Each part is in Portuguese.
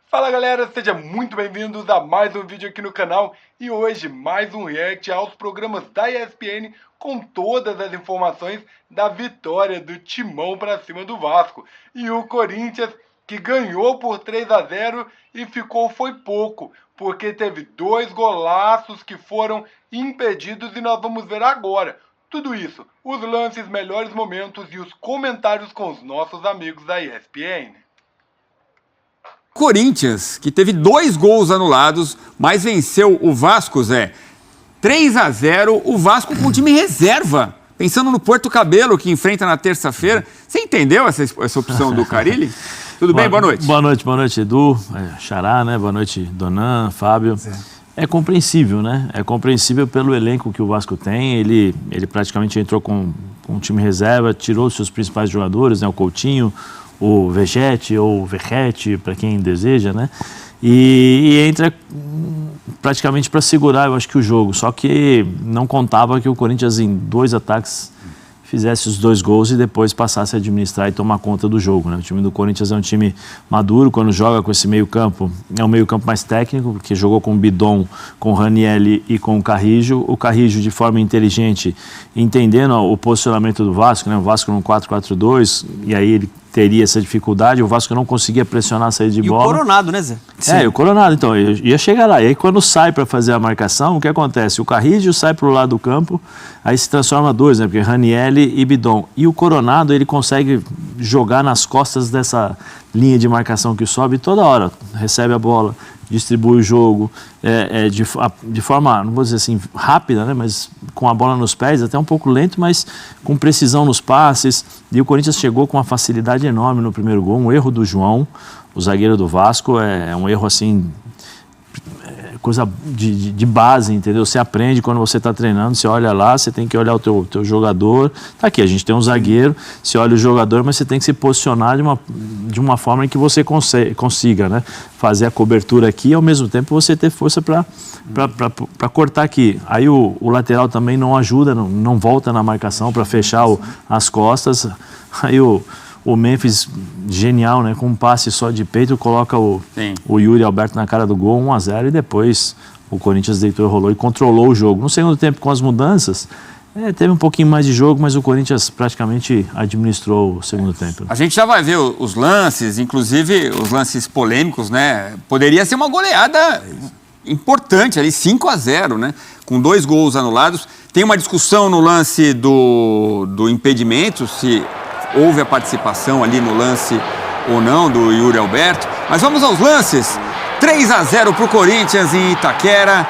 Fala galera, sejam muito bem-vindos a mais um vídeo aqui no canal e hoje mais um react aos programas da ESPN com todas as informações da vitória do Timão para cima do Vasco. E o Corinthians que ganhou por 3-0 e foi pouco, porque teve 2 golaços que foram impedidos e nós vamos ver agora. Tudo isso, os lances, melhores momentos e os comentários com os nossos amigos da ESPN. Corinthians, que teve 2 gols anulados, mas venceu o Vasco, Zé. 3-0, o Vasco com o time reserva. Pensando no Porto Cabelo, que enfrenta na terça-feira. Você entendeu essa opção do Carille? Tudo bem? Boa noite. Boa noite, Edu, Xará, né? Boa noite, Donan, Fábio. É compreensível, né? É compreensível pelo elenco que o Vasco tem. Ele praticamente entrou com um time reserva, tirou seus principais jogadores, né? O Coutinho, o Vegete ou o Verrete, para quem deseja, né? E entra praticamente para segurar, eu acho que o jogo. Só que não contava que o Corinthians em 2 ataques fizesse os 2 gols e depois passasse a administrar e tomar conta do jogo, né? O time do Corinthians é um time maduro, quando joga com esse meio campo, é um meio campo mais técnico, porque jogou com o Bidon, com o Ranielli e com o Carrijo de forma inteligente, entendendo o posicionamento do Vasco, né? O Vasco no 4-4-2, e aí ele teria essa dificuldade, o Vasco não conseguia pressionar a saída de bola. E o Coronado, né, Zé? O Coronado, então, eu ia chegar lá. E aí quando sai para fazer a marcação, o que acontece? O Carrijo sai para o lado do campo, aí se transforma 2, né? Porque Ranielli e Bidon. E o Coronado, ele consegue jogar nas costas dessa linha de marcação que sobe toda hora. Recebe a bola, distribui o jogo de forma, não vou dizer assim, rápida, né? Mas com a bola nos pés, até um pouco lento, mas com precisão nos passes. E o Corinthians chegou com uma facilidade enorme no primeiro gol, um erro do João, o zagueiro do Vasco, é um erro assim, coisa de base, entendeu? Você aprende quando você está treinando, você olha lá, você tem que olhar o teu jogador. Tá aqui, a gente tem um zagueiro, você olha o jogador, mas você tem que se posicionar de uma forma em que você consiga, né? Fazer a cobertura aqui e ao mesmo tempo você ter força para cortar aqui. Aí o lateral também não ajuda, não volta na marcação para fechar as costas. Aí o Memphis, genial, né? Com um passe só de peito, coloca o Yuri Alberto na cara do gol, 1-0, e depois o Corinthians deitou e rolou e controlou o jogo. No segundo tempo, com as mudanças, teve um pouquinho mais de jogo, mas o Corinthians praticamente administrou o segundo tempo. A gente já vai ver os lances, inclusive os lances polêmicos, né? Poderia ser uma goleada importante ali, 5-0, né? Com 2 gols anulados. Tem uma discussão no lance do impedimento, se houve a participação ali no lance ou não do Yuri Alberto. Mas vamos aos lances. 3-0 para o Corinthians em Itaquera.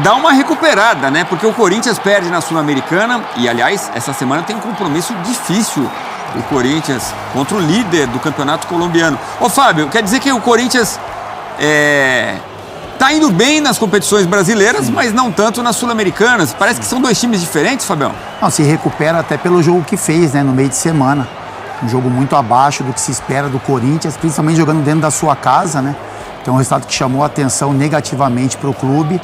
Dá uma recuperada, né? Porque o Corinthians perde na Sul-Americana e, aliás, essa semana tem um compromisso difícil o Corinthians contra o líder do campeonato colombiano. Ô Fábio, quer dizer que o Corinthians tá indo bem nas competições brasileiras, mas não tanto nas sul-americanas. Parece que são 2 times diferentes, Fabião. Não, se recupera até pelo jogo que fez, né, no meio de semana. Um jogo muito abaixo do que se espera do Corinthians, principalmente jogando dentro da sua casa, né? Então, um resultado que chamou a atenção negativamente para o clube.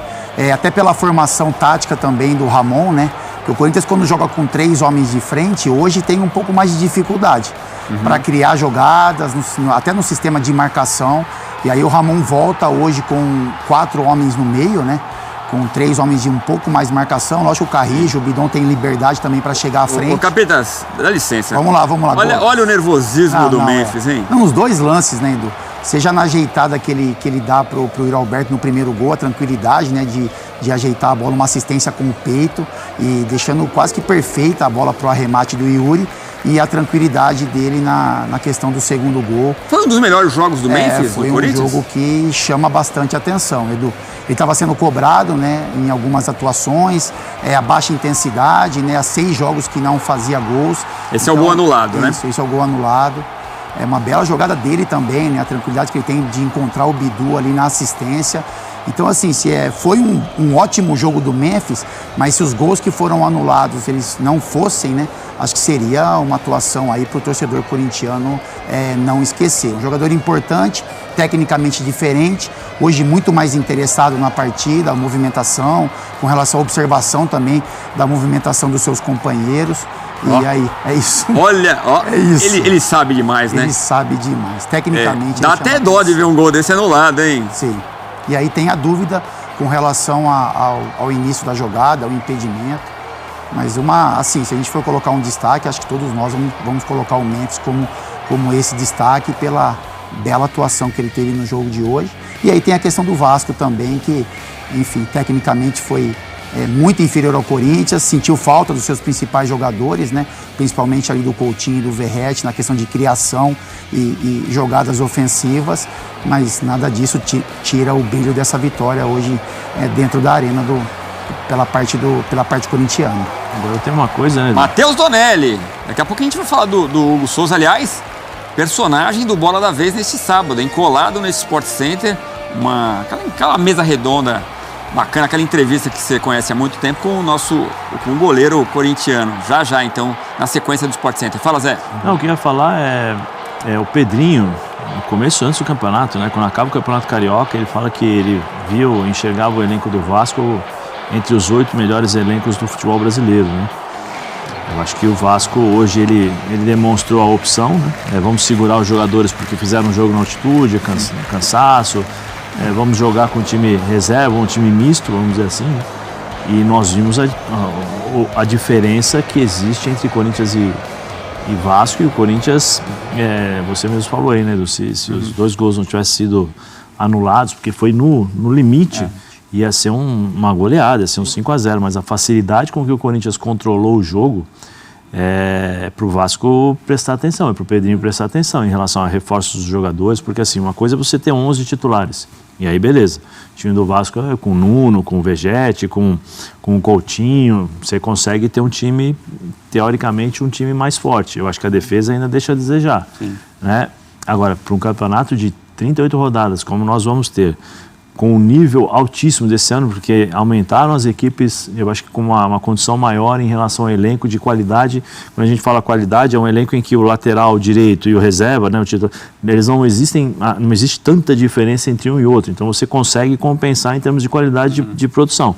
Até pela formação tática também do Ramon, né? Porque o Corinthians, quando joga com 3 homens de frente, hoje tem um pouco mais de dificuldade para criar jogadas, até no sistema de marcação. E aí o Ramon volta hoje com 4 homens no meio, né? Com 3 homens de um pouco mais de marcação. Lógico que o Carrijo, o Bidon tem liberdade também para chegar à frente. Ô, Capetas, dá licença. Vamos lá. Olha o nervosismo do Memphis, hein? Não, os 2 lances, né, Edu? Seja na ajeitada que ele dá pro Yuri Alberto no primeiro gol, a tranquilidade, né, de ajeitar a bola, uma assistência com o peito e deixando quase que perfeita a bola pro arremate do Yuri. E a tranquilidade dele na questão do segundo gol. Foi um dos melhores jogos do Memphis, foi um jogo que chama bastante atenção, Edu. Ele estava sendo cobrado, né, em algumas atuações, a baixa intensidade, né, há 6 jogos que não fazia gols. Esse é o gol anulado, né? Esse é o gol anulado. É uma bela jogada dele também, né, a tranquilidade que ele tem de encontrar o Bidu ali na assistência. Então, assim, foi um ótimo jogo do Memphis, mas se os gols que foram anulados eles não fossem, né, acho que seria uma atuação aí para o torcedor corintiano não esquecer. Um jogador importante, tecnicamente diferente, hoje muito mais interessado na partida, a movimentação, com relação à observação também da movimentação dos seus companheiros. E aí, é isso. Olha, ó, é isso. Ele sabe demais, né? Ele sabe demais. Tecnicamente. Dá até dó de ver um gol desse anulado, hein? Sim. E aí tem a dúvida com relação ao início da jogada, ao impedimento. Mas assim, se a gente for colocar um destaque, acho que todos nós vamos colocar o Memphis como esse destaque pela bela atuação que ele teve no jogo de hoje. E aí tem a questão do Vasco também, que, enfim, tecnicamente foi muito inferior ao Corinthians, sentiu falta dos seus principais jogadores, né? Principalmente ali do Coutinho e do Verratti, na questão de criação e jogadas ofensivas, mas nada disso tira o brilho dessa vitória hoje dentro da arena pela parte corintiana. Agora tem uma coisa, né? Matheus Donelli. Daqui a pouco a gente vai falar do Hugo Souza, aliás, personagem do Bola da Vez neste sábado, hein? Colado nesse Sport Center, aquela mesa redonda bacana, aquela entrevista que você conhece há muito tempo com o goleiro corintiano. Já, então, na sequência do Sport Center. Fala, Zé. Não, o que eu ia falar é o Pedrinho, no começo, antes do campeonato, né? Quando acaba o Campeonato Carioca, ele fala que ele enxergava o elenco do Vasco entre os 8 melhores elencos do futebol brasileiro, né? Eu acho que o Vasco hoje ele demonstrou a opção, né? Vamos segurar os jogadores porque fizeram um jogo na altitude, cansaço. Vamos jogar com um time reserva, um time misto, vamos dizer assim. Né? E nós vimos a diferença que existe entre Corinthians e Vasco. E o Corinthians, você mesmo falou aí, né? Se os 2 gols não tivessem sido anulados, porque foi no limite, ia ser uma goleada, ia ser um 5-0. Mas a facilidade com que o Corinthians controlou o jogo para o Vasco prestar atenção, para o Pedrinho prestar atenção em relação a reforços dos jogadores, porque assim, uma coisa é você ter 11 titulares, e aí beleza, o time do Vasco é com o Nuno, com o Vegetti, com o Coutinho, você consegue ter um time, teoricamente, um time mais forte. Eu acho que a defesa ainda deixa a desejar, né? Agora, para um campeonato de 38 rodadas, como nós vamos ter, com um nível altíssimo desse ano, porque aumentaram as equipes, eu acho que com uma condição maior em relação ao elenco de qualidade. Quando a gente fala qualidade, é um elenco em que o lateral direito e o reserva, né, o titular, eles não existe tanta diferença entre um e outro, então você consegue compensar em termos de qualidade de produção.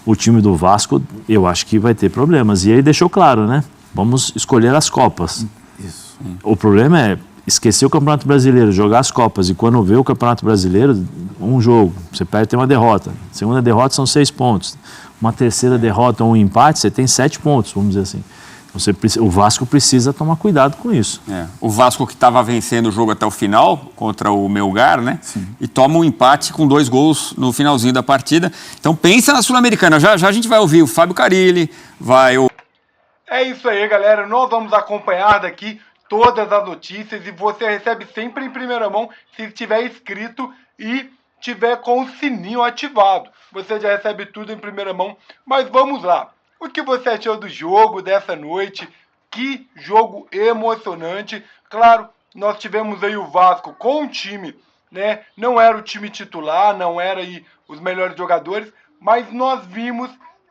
O time do Vasco, eu acho que vai ter problemas, e ele deixou claro, né, vamos escolher as Copas. Isso. O problema é esquecer o Campeonato Brasileiro, jogar as Copas, e quando vê o Campeonato Brasileiro, um jogo, você perde, tem uma derrota. Segunda derrota são 6 pontos. Uma terceira derrota ou um empate, você tem 7 pontos, vamos dizer assim. O Vasco precisa tomar cuidado com isso. O Vasco que estava vencendo o jogo até o final, contra o Melgar, né? Sim. E toma um empate com 2 gols no finalzinho da partida. Então pensa na Sul-Americana. Já a gente vai ouvir o Fábio Carilli, É isso aí, galera. Nós vamos acompanhar daqui todas as notícias, e você recebe sempre em primeira mão se estiver inscrito e tiver com o sininho ativado. Você já recebe tudo em primeira mão. Mas vamos lá. O que você achou do jogo dessa noite? Que jogo emocionante. Claro, nós tivemos aí o Vasco com um time, né? Não era o time titular, não era aí os melhores jogadores, mas nós vimos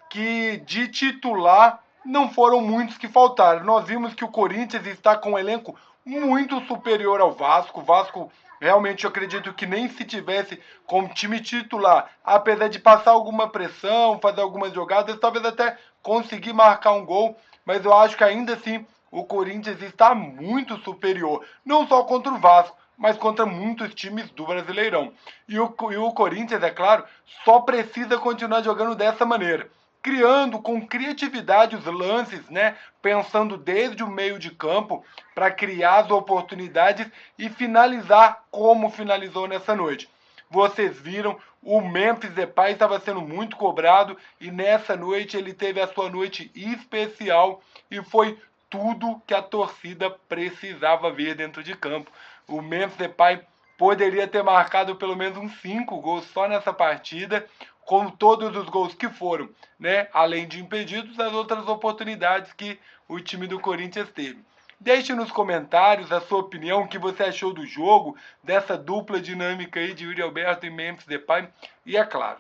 que de titular não foram muitos que faltaram. Nós vimos que o Corinthians está com um elenco muito superior ao Vasco. O Vasco, realmente, eu acredito que nem se tivesse como time titular, apesar de passar alguma pressão, fazer algumas jogadas, talvez até conseguir marcar um gol, mas eu acho que ainda assim o Corinthians está muito superior, não só contra o Vasco, mas contra muitos times do Brasileirão. E o Corinthians, é claro, só precisa continuar jogando dessa maneira, criando com criatividade os lances, né? Pensando desde o meio de campo para criar as oportunidades e finalizar como finalizou nessa noite. Vocês viram, o Memphis Depay estava sendo muito cobrado e nessa noite ele teve a sua noite especial e foi tudo que a torcida precisava ver dentro de campo. O Memphis Depay poderia ter marcado pelo menos uns 5 gols só nessa partida, com todos os gols que foram, né? Além de impedidos, as outras oportunidades que o time do Corinthians teve. Deixe nos comentários a sua opinião, o que você achou do jogo, dessa dupla dinâmica aí de Yuri Alberto e Memphis Depay. E é claro,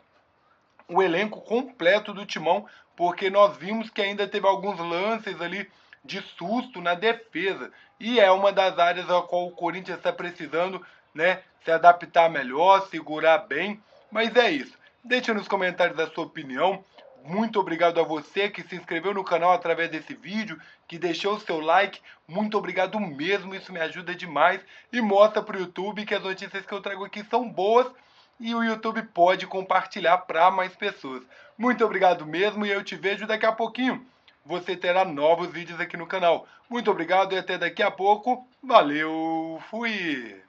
o elenco completo do Timão, porque nós vimos que ainda teve alguns lances ali de susto na defesa. E é uma das áreas a qual o Corinthians está precisando né, se adaptar melhor, segurar bem, mas é isso. Deixa nos comentários a sua opinião. Muito obrigado a você que se inscreveu no canal através desse vídeo, que deixou o seu like. Muito obrigado mesmo, isso me ajuda demais e mostra para o YouTube que as notícias que eu trago aqui são boas e o YouTube pode compartilhar para mais pessoas. Muito obrigado mesmo e eu te vejo daqui a pouquinho. Você terá novos vídeos aqui no canal. Muito obrigado e até daqui a pouco. Valeu, fui!